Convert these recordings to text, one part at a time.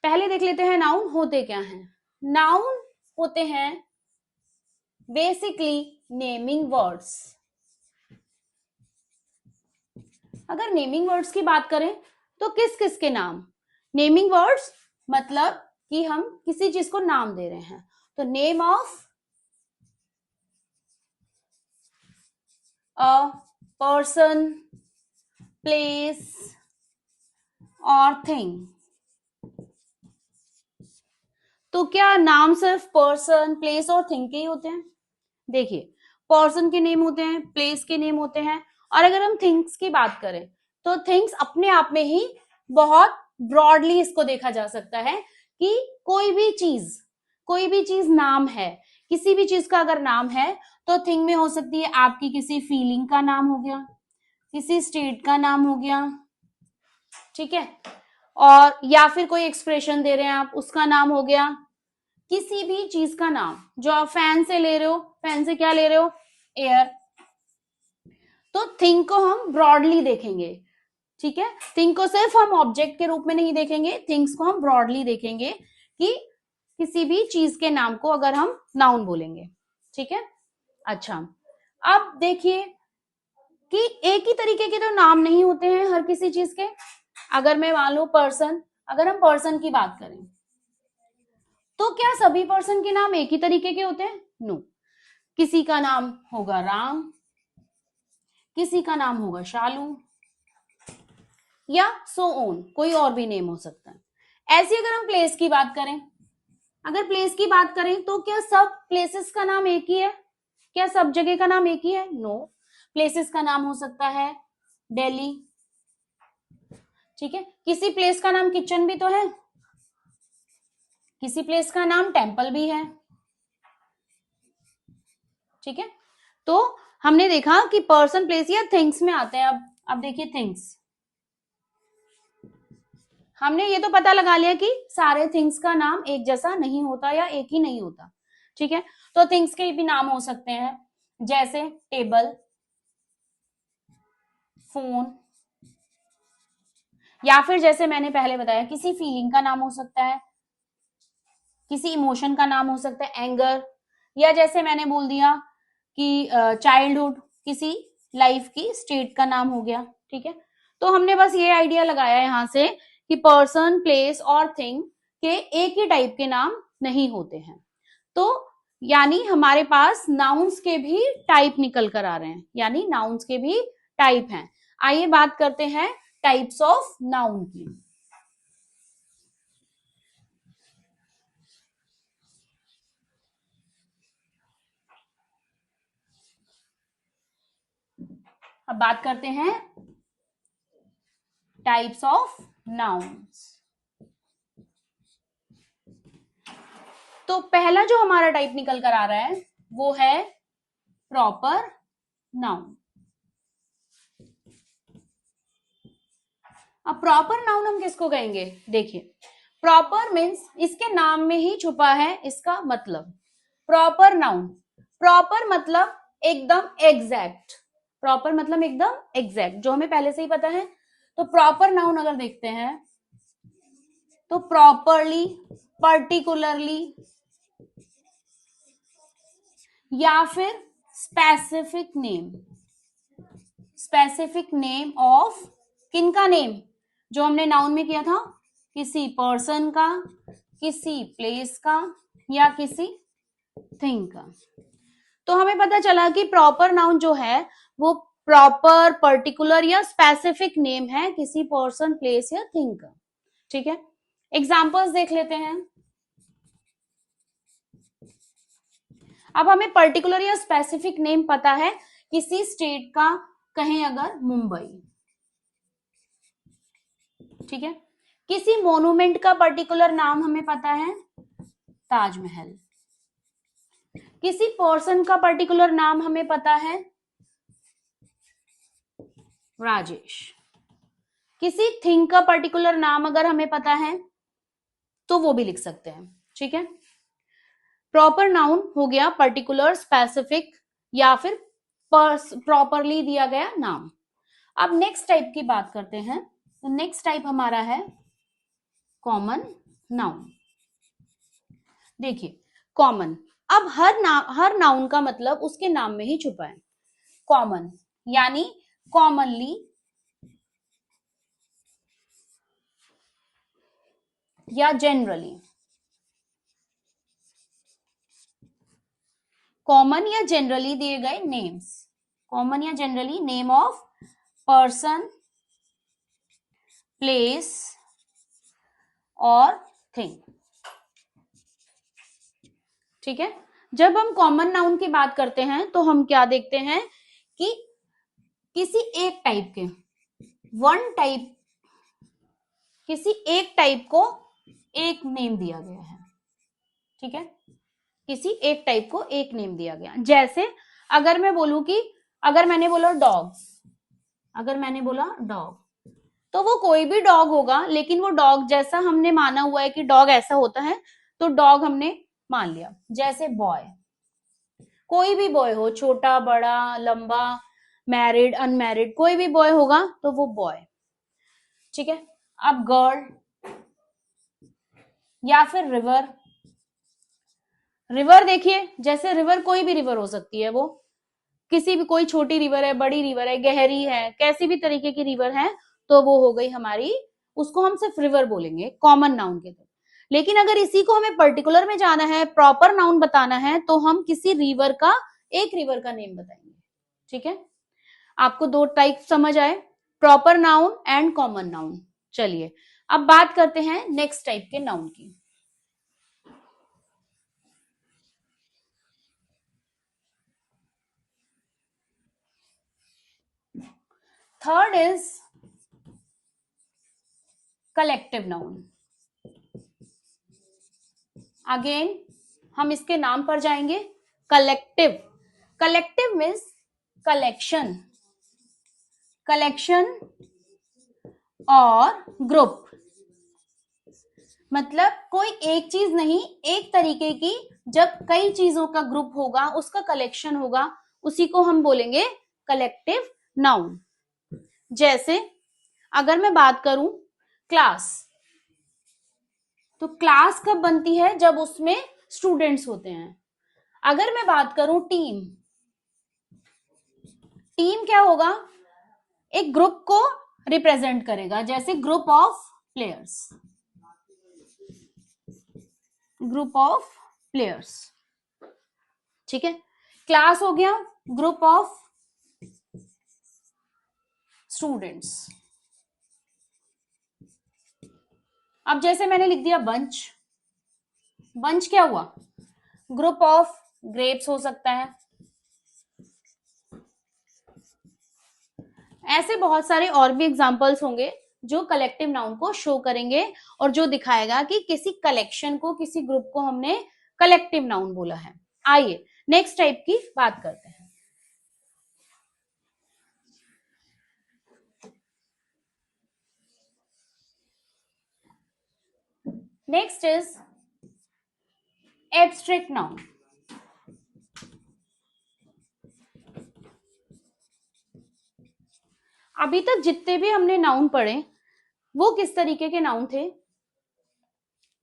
पहले देख लेते हैं नाउन होते क्या हैं। नाउन होते हैं बेसिकली नेमिंग वर्ड्स। अगर नेमिंग वर्ड्स की बात करें तो किस किस के नाम? नेमिंग वर्ड्स मतलब कि हम किसी चीज को नाम दे रहे हैं, तो name of a person, place और थिंग। तो क्या नाम सिर्फ पर्सन, प्लेस और थिंग के ही होते हैं? देखिए, पर्सन के नेम होते हैं, प्लेस के नेम होते हैं, और अगर हम थिंग्स की बात करें तो थिंग्स अपने आप में ही बहुत ब्रॉडली इसको देखा जा सकता है कि कोई भी चीज नाम है। किसी भी चीज का अगर नाम है तो थिंग में हो सकती है आपकी किसी फीलिंग का नाम हो गया, किसी स्टेट का नाम हो गया, ठीक है, और या फिर कोई एक्सप्रेशन दे रहे हैं आप, उसका नाम हो गया, किसी भी चीज का नाम। जो आप फैन से ले रहे हो, फैन से क्या ले रहे हो? एयर। तो थिंग को हम ब्रॉडली देखेंगे, ठीक है। थिंग को सिर्फ हम ऑब्जेक्ट के रूप में नहीं देखेंगे, थिंग्स को हम ब्रॉडली देखेंगे कि किसी भी चीज के नाम को अगर हम नाउन बोलेंगे, ठीक है। अच्छा, अब देखिए कि एक ही तरीके के तो नाम नहीं होते हैं हर किसी चीज के। अगर मैं मान लू पर्सन, अगर हम पर्सन की बात करें तो क्या सभी पर्सन के नाम एक ही तरीके के होते हैं? नो। किसी का नाम होगा राम, किसी का नाम होगा शालू, या सो ऑन, कोई और भी नेम हो सकता है। ऐसी अगर हम प्लेस की बात करें, अगर प्लेस की बात करें तो क्या सब प्लेसेस का नाम एक ही है? क्या सब जगह का नाम एक ही है? नो। प्लेसेस का नाम हो सकता है दिल्ली, ठीक है। किसी प्लेस का नाम किचन भी तो है, किसी प्लेस का नाम टेम्पल भी है, ठीक है। तो हमने देखा कि पर्सन, प्लेस या थिंग्स में आते हैं। अब देखिए थिंग्स, हमने ये तो पता लगा लिया कि सारे थिंग्स का नाम एक जैसा नहीं होता या एक ही नहीं होता, ठीक है। तो थिंग्स के भी नाम हो सकते हैं, जैसे टेबल, फोन, या फिर जैसे मैंने पहले बताया किसी फीलिंग का नाम हो सकता है, किसी इमोशन का नाम हो सकता है एंगर, या जैसे मैंने बोल दिया कि चाइल्डहुड, किसी लाइफ की स्टेट का नाम हो गया, ठीक है। तो हमने बस ये आइडिया लगाया यहां से कि पर्सन, प्लेस और थिंग के एक ही टाइप के नाम नहीं होते हैं। तो यानी हमारे पास नाउन्स के भी टाइप निकल कर आ रहे हैं, यानी नाउन्स के भी टाइप हैं। आइए बात करते हैं टाइप्स ऑफ नाउन की। अब बात करते हैं टाइप्स ऑफ नाउन्स। तो पहला जो हमारा टाइप निकल कर आ रहा है वो है प्रॉपर नाउन। अब प्रॉपर नाउन हम किसको कहेंगे? देखिए, प्रॉपर मीन्स इसके नाम में ही छुपा है इसका मतलब। प्रॉपर नाउन, प्रॉपर मतलब एकदम एग्जैक्ट, प्रॉपर मतलब एकदम एग्जैक्ट, जो हमें पहले से ही पता है। तो प्रॉपर नाउन अगर देखते हैं तो प्रॉपरली, पर्टिकुलरली, या फिर specific name, specific name of, किनका नेम? जो हमने नाउन में किया था, किसी पर्सन का, किसी प्लेस का, या किसी थिंग का। तो हमें पता चला कि प्रॉपर नाउन जो है वो प्रॉपर, पर्टिकुलर या स्पेसिफिक नेम है किसी पर्सन, प्लेस या थिंग का, ठीक है। एग्जाम्पल्स देख लेते हैं। अब हमें पर्टिकुलर या स्पेसिफिक नेम पता है किसी स्टेट का, कहें अगर मुंबई, ठीक है। किसी मोन्यूमेंट का पर्टिकुलर नाम हमें पता है ताजमहल। किसी पर्सन का पर्टिकुलर नाम हमें पता है राजेश। किसी थिंग का पर्टिकुलर नाम अगर हमें पता है तो वो भी लिख सकते हैं, ठीक है। प्रॉपर नाउन हो गया पर्टिकुलर, स्पेसिफिक या फिर प्रॉपरली दिया गया नाम। अब नेक्स्ट टाइप की बात करते हैं। तो नेक्स्ट टाइप हमारा है कॉमन नाउन। देखिए कॉमन, अब हर नाउन का मतलब उसके नाम में ही छुपा है। कॉमन यानी कॉमनली या जनरली, कॉमन या जनरली दिए गए नेम्स, कॉमन या generally name of person, place और थिंग। ठीक है, जब हम कॉमन नाउन की बात करते हैं तो हम क्या देखते हैं कि किसी एक टाइप के, वन टाइप, किसी एक टाइप को एक नेम दिया गया है। ठीक है, किसी एक टाइप को एक नेम दिया गया। जैसे अगर मैं बोलूं कि अगर मैंने बोला डॉग, अगर मैंने बोला डॉग, तो वो कोई भी डॉग होगा, लेकिन वो डॉग जैसा हमने माना हुआ है कि डॉग ऐसा होता है, तो डॉग हमने मान लिया। जैसे बॉय, कोई भी बॉय हो, छोटा बड़ा लंबा, मैरिड अनमैरिड, कोई भी बॉय होगा तो वो बॉय। ठीक है, अब गर्ल या फिर रिवर, रिवर देखिए, जैसे रिवर कोई भी रिवर हो सकती है, वो किसी भी, कोई छोटी रिवर है, बड़ी रिवर है, गहरी है, कैसी भी तरीके की रिवर है, तो वो हो गई हमारी, उसको हम सिर्फ रिवर बोलेंगे कॉमन नाउन के तौर। लेकिन अगर इसी को हमें पर्टिकुलर में जाना है, प्रॉपर नाउन बताना है, तो हम किसी रिवर का, एक रिवर का नेम बताएंगे। ठीक है, आपको दो टाइप समझ आए, proper noun and common noun. चलिए अब बात करते हैं नेक्स्ट टाइप के नाउन की। Third is collective noun. Again हम इसके नाम पर जाएंगे, collective. Collective means collection, collection और ग्रुप, मतलब कोई एक चीज नहीं, एक तरीके की, जब कई चीजों का ग्रुप होगा, उसका कलेक्शन होगा, उसी को हम बोलेंगे कलेक्टिव नाउन। जैसे अगर मैं बात करूं क्लास, तो क्लास कब बनती है, जब उसमें स्टूडेंट्स होते हैं। अगर मैं बात करूं टीम, टीम क्या होगा, एक ग्रुप को रिप्रेजेंट करेगा, जैसे group of players, group of players. ठीक है, क्लास हो गया ग्रुप ऑफ स्टूडेंट्स। अब जैसे मैंने लिख दिया बंच, बंच क्या हुआ, ग्रुप ऑफ ग्रेप्स हो सकता है। ऐसे बहुत सारे और भी एग्जांपल्स होंगे जो कलेक्टिव नाउन को शो करेंगे और जो दिखाएगा कि किसी कलेक्शन को, किसी ग्रुप को हमने कलेक्टिव नाउन बोला है। आइए नेक्स्ट टाइप की बात करते हैं। Next is abstract noun. अभी तक जितने भी हमने नाउन पढ़े, वो किस तरीके के नाउन थे,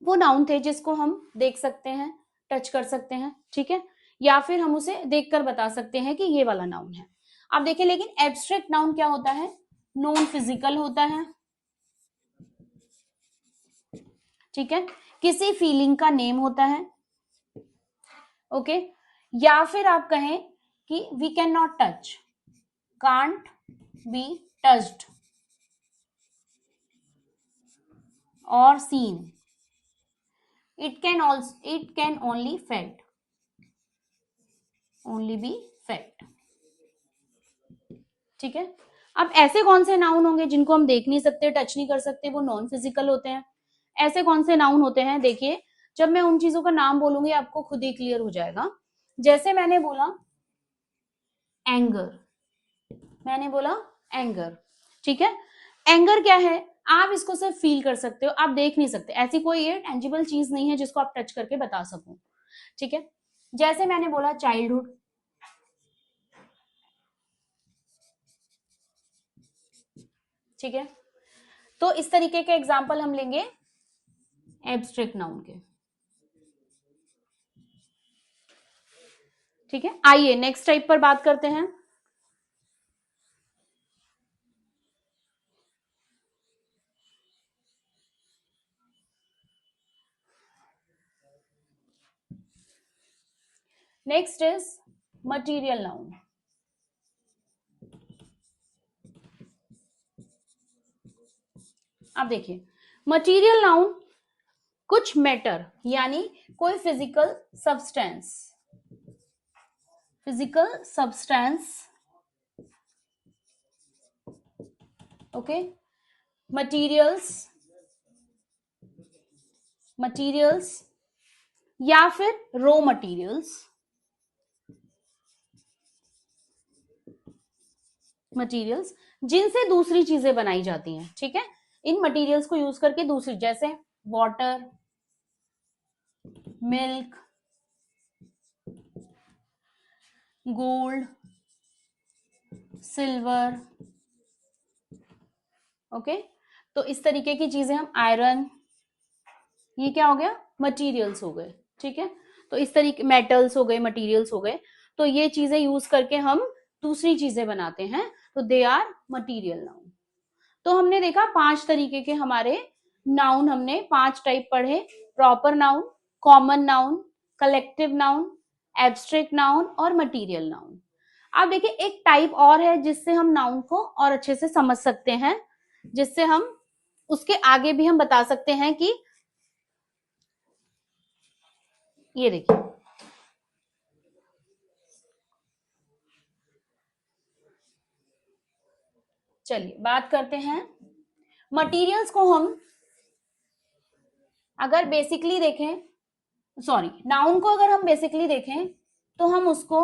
वो नाउन थे जिसको हम देख सकते हैं, टच कर सकते हैं। ठीक है, या फिर हम उसे देखकर बता सकते हैं कि ये वाला नाउन है। आप देखिए, लेकिन एब्स्ट्रैक्ट नाउन क्या होता है, नॉन फिजिकल होता है। ठीक है, किसी फीलिंग का नेम होता है। ओके, या फिर आप कहें कि we can not touch, can't be touched और seen, it can only felt, only be felt। ठीक है, अब ऐसे कौन से नाउन होंगे जिनको हम देख नहीं सकते, टच नहीं कर सकते, वो नॉन फिजिकल होते हैं। ऐसे कौन से नाउन होते हैं, देखिए जब मैं उन चीजों का नाम बोलूंगी आपको खुद ही क्लियर हो जाएगा। जैसे मैंने बोला एंगर, मैंने बोला एंगर। ठीक है, एंगर क्या है, आप इसको सिर्फ फील कर सकते हो, आप देख नहीं सकते, ऐसी कोई ये टेंजिबल चीज नहीं है जिसको आप टच करके बता सको। ठीक है, जैसे मैंने बोला चाइल्डहुड, ठीक है, तो इस तरीके के एग्जाम्पल हम लेंगे एब्स्ट्रैक्ट नाउन के। ठीक है, आइए नेक्स्ट टाइप पर बात करते हैं। Next is material noun. अब देखिए, मटीरियल नाउन कुछ मैटर यानी कोई फिजिकल सब्सटेंस, ओके, मटीरियल्स या फिर रॉ मटीरियल्स जिनसे दूसरी चीजें बनाई जाती हैं। ठीक है, इन मटीरियल्स को यूज करके दूसरी, जैसे water, milk, gold, silver, okay. तो इस तरीके की चीजें, हम आयरन, ये क्या हो गया, मटीरियल्स हो गए। ठीक है, तो इस तरीके मेटल्स हो गए, मटीरियल्स हो गए। तो ये चीजें यूज करके हम दूसरी चीजें बनाते हैं, तो दे आर मटीरियल नाउन। तो हमने देखा 5 तरीके के हमारे नाउन, हमने 5 टाइप पढ़े, proper noun, common noun, collective noun, abstract noun और मटीरियल नाउन। अब देखिए एक टाइप और है जिससे हम नाउन को और अच्छे से समझ सकते हैं, जिससे हम उसके आगे भी हम बता सकते हैं कि ये देखिए, चलिए बात करते हैं मटीरियल्स को। हम अगर बेसिकली देखें, सॉरी, नाउन को अगर हम बेसिकली देखें तो हम उसको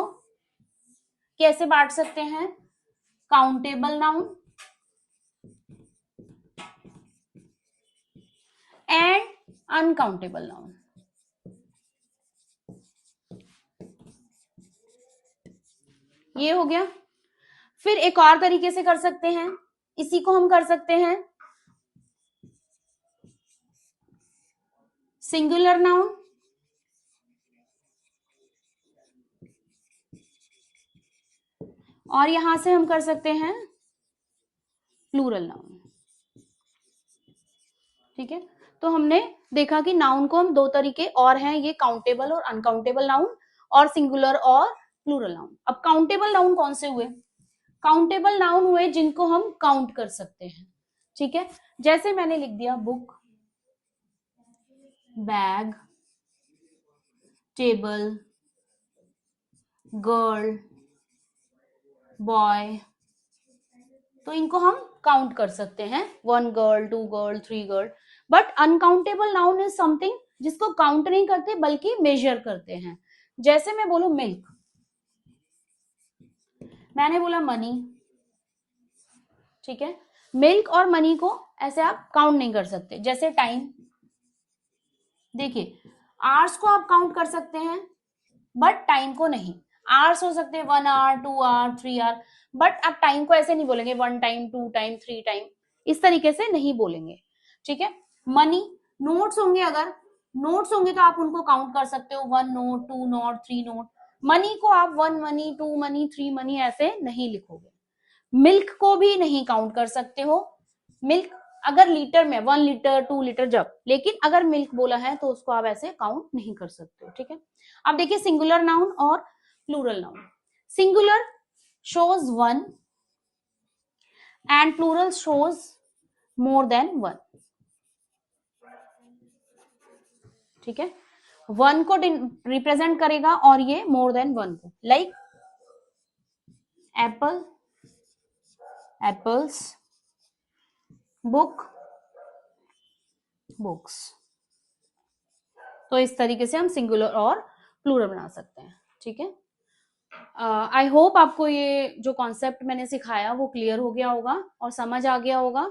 कैसे बांट सकते हैं, countable noun and uncountable noun. ये हो गया। फिर एक और तरीके से कर सकते हैं, इसी को हम कर सकते हैं सिंगुलर नाउन और यहां से हम कर सकते हैं प्लूरल नाउन। ठीक है, तो हमने देखा कि नाउन को हम 2 तरीके और हैं, ये काउंटेबल और अनकाउंटेबल नाउन, और सिंगुलर और प्लूरल नाउन। अब काउंटेबल नाउन कौन से हुए, काउंटेबल नाउन हुए जिनको हम काउंट कर सकते हैं। ठीक है, जैसे मैंने लिख दिया book, bag, table, girl, boy, तो इनको हम काउंट कर सकते हैं, 1 girl, 2 girl, 3 girl. But uncountable noun is something जिसको काउंट नहीं करते बल्कि मेजर करते हैं। जैसे मैं बोलूं मिल्क, मैंने बोला मनी। ठीक है, मिल्क और मनी को ऐसे आप काउंट नहीं कर सकते। जैसे टाइम, देखिए आवर्स को आप काउंट कर सकते हैं बट टाइम को नहीं। आवर्स हो सकते हैं 1 आवर, 2 आवर, 3 आवर, बट आप टाइम को ऐसे नहीं बोलेंगे 1 टाइम, 2 टाइम, 3 टाइम, इस तरीके से नहीं बोलेंगे। ठीक है, मनी, नोट्स होंगे, अगर नोट्स होंगे तो आप उनको काउंट कर सकते हो, 1 नोट, 2 नोट, 3 नोट। मनी को आप 1 मनी, 2 मनी, 3 मनी ऐसे नहीं लिखोगे। मिल्क को भी नहीं काउंट कर सकते हो, मिल्क अगर लीटर में 1 लीटर, 2 लीटर जब, लेकिन अगर मिल्क बोला है तो उसको आप ऐसे काउंट नहीं कर सकते हो। ठीक है, अब देखिए सिंगुलर नाउन और plural noun. Singular shows 1 and plural shows more than 1। ठीक है, 1 को रिप्रेजेंट करेगा और ये more than 1 को, like Apple, apples, book, books. तो इस तरीके से हम सिंगुलर और प्लूरल बना सकते हैं। ठीक है, आई होप आपको ये जो कॉन्सेप्ट मैंने सिखाया वो क्लियर हो गया होगा और समझ आ गया होगा